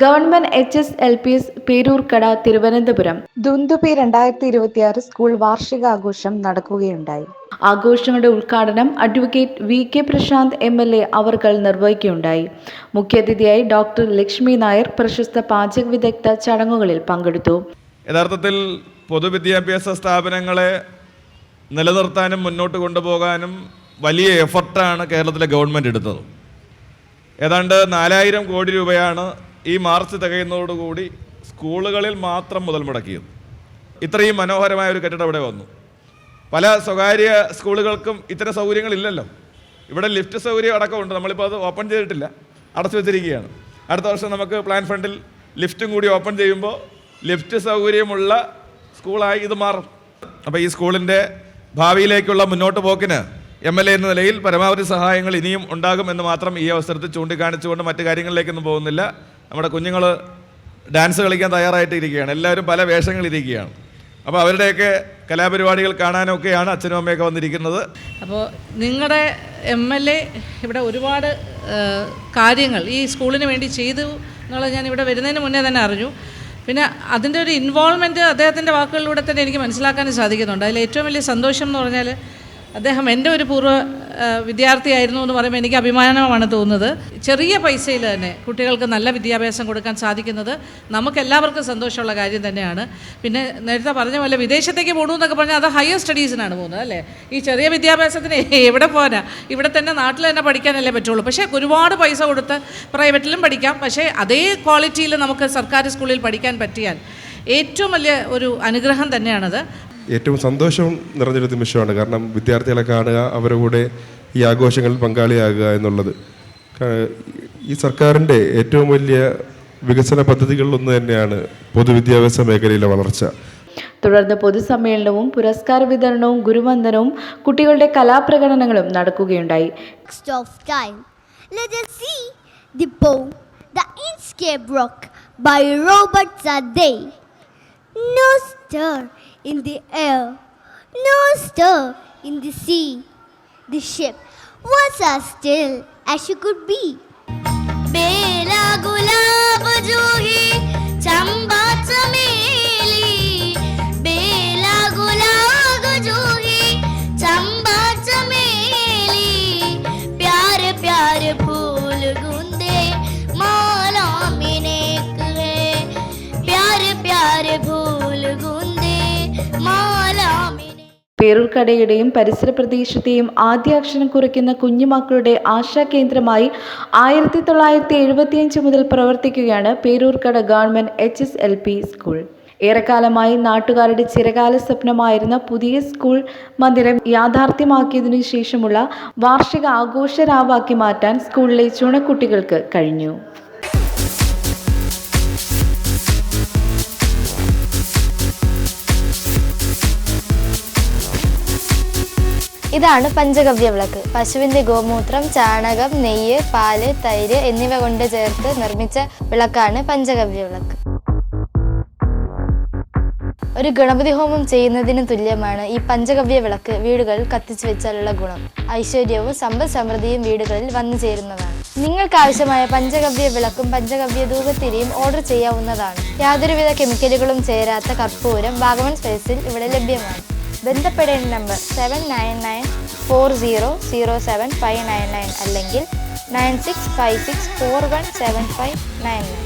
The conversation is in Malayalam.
Government HSLPS Peroorkada Thiruvananthapuram Dundubhi 2026 school വാർഷികാഘോഷം നടക്കുകയുണ്ടായി. ആഘോഷങ്ങളുടെ ഉദ്ഘാടനം അഡ്വക്കേറ്റ് VK പ്രശാന്ത് MLA അവർകൾ നിർവഹിക്കുകയുണ്ടായി. മുഖ്യാതിഥിയായി ഡോക്ടർ ലക്ഷ്മി നായർ പ്രശസ്ത പാചക വിദഗ്ധ ചടങ്ങുകളിൽ പങ്കെടുത്തു. യഥാർത്ഥത്തിൽ പൊതുവിദ്യാഭ്യാസ സ്ഥാപനങ്ങളെ നിലനിർത്താനും മുന്നോട്ട് കൊണ്ടുപോകാനും വലിയ എഫർട്ടാണ് കേരളത്തിലെ ഗവൺമെൻറ് എടുത്തത്. ഏതാണ്ട് 4000 കോടി രൂപയാണ് ഈ മാർച്ച് തികയുന്നതോടുകൂടി സ്കൂളുകളിൽ മാത്രം മുതൽ മുടക്കിയത്. ഇത്രയും മനോഹരമായ ഒരു കെട്ടിടം ഇവിടെ വന്നു. പല സ്വകാര്യ സ്കൂളുകൾക്കും ഇത്തരം സൗകര്യങ്ങളില്ലല്ലോ. ഇവിടെ ലിഫ്റ്റ് സൗകര്യം അടക്കമുണ്ട്. നമ്മളിപ്പോൾ അത് ഓപ്പൺ ചെയ്തിട്ടില്ല, അടച്ചു വെച്ചിരിക്കുകയാണ്. അടുത്ത വർഷം നമുക്ക് പ്ലാൻ ഫണ്ടിൽ ലിഫ്റ്റും കൂടി ഓപ്പൺ ചെയ്യുമ്പോൾ ലിഫ്റ്റ് സൗകര്യമുള്ള സ്കൂളായി ഇത് മാറും. അപ്പോൾ ഈ സ്കൂളിൻ്റെ ഭാവിയിലേക്കുള്ള മുന്നോട്ട് പോക്കിന് MLA എന്ന നിലയിൽ പരമാവധി സഹായങ്ങൾ ഇനിയും ഉണ്ടാകുമെന്ന് മാത്രം ഈ അവസരത്തിൽ ചൂണ്ടിക്കാണിച്ചുകൊണ്ട് മറ്റു കാര്യങ്ങളിലേക്കൊന്നും പോകുന്നില്ല. നമ്മുടെ കുഞ്ഞുങ്ങൾ ഡാൻസ് കളിക്കാൻ തയ്യാറായിട്ട് ഇരിക്കുകയാണ്. എല്ലാവരും പല വേഷങ്ങളിരിക്കുകയാണ്. അപ്പോൾ അവരുടെയൊക്കെ കലാപരിപാടികൾ കാണാനൊക്കെയാണ് അച്ഛനും അമ്മയൊക്കെ വന്നിരിക്കുന്നത്. അപ്പോൾ നിങ്ങളുടെ MLA ഇവിടെ ഒരുപാട് കാര്യങ്ങൾ ഈ സ്കൂളിന് വേണ്ടി ചെയ്തു എന്നുള്ളത് ഞാൻ ഇവിടെ വരുന്നതിന് മുന്നേ തന്നെ അറിഞ്ഞു. പിന്നെ അതിൻ്റെ ഒരു ഇൻവോൾവ്മെൻറ്റ് അദ്ദേഹത്തിൻ്റെ വാക്കുകളിലൂടെ തന്നെ എനിക്ക് മനസ്സിലാക്കാനും സാധിക്കുന്നുണ്ട്. അതിൽ ഏറ്റവും വലിയ സന്തോഷം എന്ന് പറഞ്ഞാൽ അദ്ദേഹം എൻ്റെ ഒരു പൂർവ്വ വിദ്യാർത്ഥിയായിരുന്നു എന്ന് പറയുമ്പോൾ എനിക്ക് അഭിമാനമാണ് തോന്നുന്നത്. ചെറിയ പൈസയിൽ തന്നെ കുട്ടികൾക്ക് നല്ല വിദ്യാഭ്യാസം കൊടുക്കാൻ സാധിക്കുന്നത് നമുക്കെല്ലാവർക്കും സന്തോഷമുള്ള കാര്യം തന്നെയാണ്. പിന്നെ നേരത്തെ പറഞ്ഞ പോലെ വിദേശത്തേക്ക് പോകണമെന്നൊക്കെ പറഞ്ഞാൽ അത് ഹയർ സ്റ്റഡീസിനാണ് പോകുന്നത് അല്ലേ. ഈ ചെറിയ വിദ്യാഭ്യാസത്തിന് എവിടെ പോകാനാ? ഇവിടെ തന്നെ നാട്ടിൽ തന്നെ പഠിക്കാനല്ലേ പറ്റുള്ളൂ. പക്ഷേ ഒരുപാട് പൈസ കൊടുത്ത് പ്രൈവറ്റിലും പഠിക്കാം. പക്ഷേ അതേ ക്വാളിറ്റിയിൽ നമുക്ക് സർക്കാർ സ്കൂളിൽ പഠിക്കാൻ പറ്റിയാൽ ഏറ്റവും വലിയ ഒരു അനുഗ്രഹം തന്നെയാണത്. ഏറ്റവും സന്തോഷം നിറഞ്ഞൊരു നിമിഷമാണ്. കാരണം വിദ്യാർത്ഥികളെ കാണുക, അവരുടെ കൂടെ ഈ ആഘോഷങ്ങളിൽ പങ്കാളിയാകുക എന്നുള്ളത് ഈ സർക്കാരിൻ്റെ ഏറ്റവും വലിയ വികസന പദ്ധതികളിലൊന്ന് തന്നെയാണ് പൊതുവിദ്യാഭ്യാസ മേഖലയിലെ വളർച്ച. തുടർന്ന് പൊതുസമ്മേളനവും പുരസ്കാര വിതരണവും ഗുരുവന്ദനവും കുട്ടികളുടെ കലാപ്രകടനങ്ങളും നടക്കുകയുണ്ടായി. No stir in the air, no stir in the sea. The ship was as still as she could be. Bela gulab juhi chamba chameli, bela gulab juhi chamba chameli, pyare pyare phool gunde mala mine khe, pyare pyare phool gunde mala mine. പേരൂർക്കടയുടെയും പരിസര പ്രദേശത്തെയും ആദ്യാക്ഷരം കുറിക്കുന്ന കുഞ്ഞുമക്കളുടെ ആശാകേന്ദ്രമായി 1975 മുതൽ പ്രവർത്തിക്കുകയാണ് പേരൂർക്കട ഗവൺമെന്റ് HSLP സ്കൂൾ. ഏറെക്കാലമായി നാട്ടുകാരുടെ ചിരകാല സ്വപ്നമായിരുന്ന പുതിയ സ്കൂൾ മന്ദിരം യാഥാർത്ഥ്യമാക്കിയതിനു ശേഷമുള്ള വാർഷിക ആഘോഷരാവാക്കി മാറ്റാൻ സ്കൂളിലെ ചുണക്കുട്ടികൾക്ക് കഴിഞ്ഞു. ഇതാണ് പഞ്ചഗവ്യ വിളക്ക്. പശുവിൻ്റെ ഗോമൂത്രം, ചാണകം, നെയ്യ്, പാല്, തൈര് എന്നിവ കൊണ്ട് ചേർത്ത് നിർമ്മിച്ച വിളക്കാണ് പഞ്ചഗവ്യ വിളക്ക്. ഒരു ഗണപതി ഹോമം ചെയ്യുന്നതിന് തുല്യമാണ് ഈ പഞ്ചഗവ്യ വിളക്ക് വീടുകളിൽ കത്തിച്ചു വെച്ചാലുള്ള ഗുണം. ഐശ്വര്യവും സമ്പദ് സമൃദ്ധിയും വീടുകളിൽ വന്നു ചേരുന്നതാണ്. നിങ്ങൾക്ക് ആവശ്യമായ പഞ്ചഗവ്യ വിളക്കും പഞ്ചഗവ്യ ധൂപത്തിരിയും ഓർഡർ ചെയ്യാവുന്നതാണ്. യാതൊരുവിധ കെമിക്കലുകളും ചേരാത്ത കർപ്പൂരം വാഗമൺ സ്പേസിൽ ഇവിടെ ലഭ്യമാണ്. ബന്ധപ്പെടേണ്ട നമ്പർ 7994007599 അല്ലെങ്കിൽ 9656417599.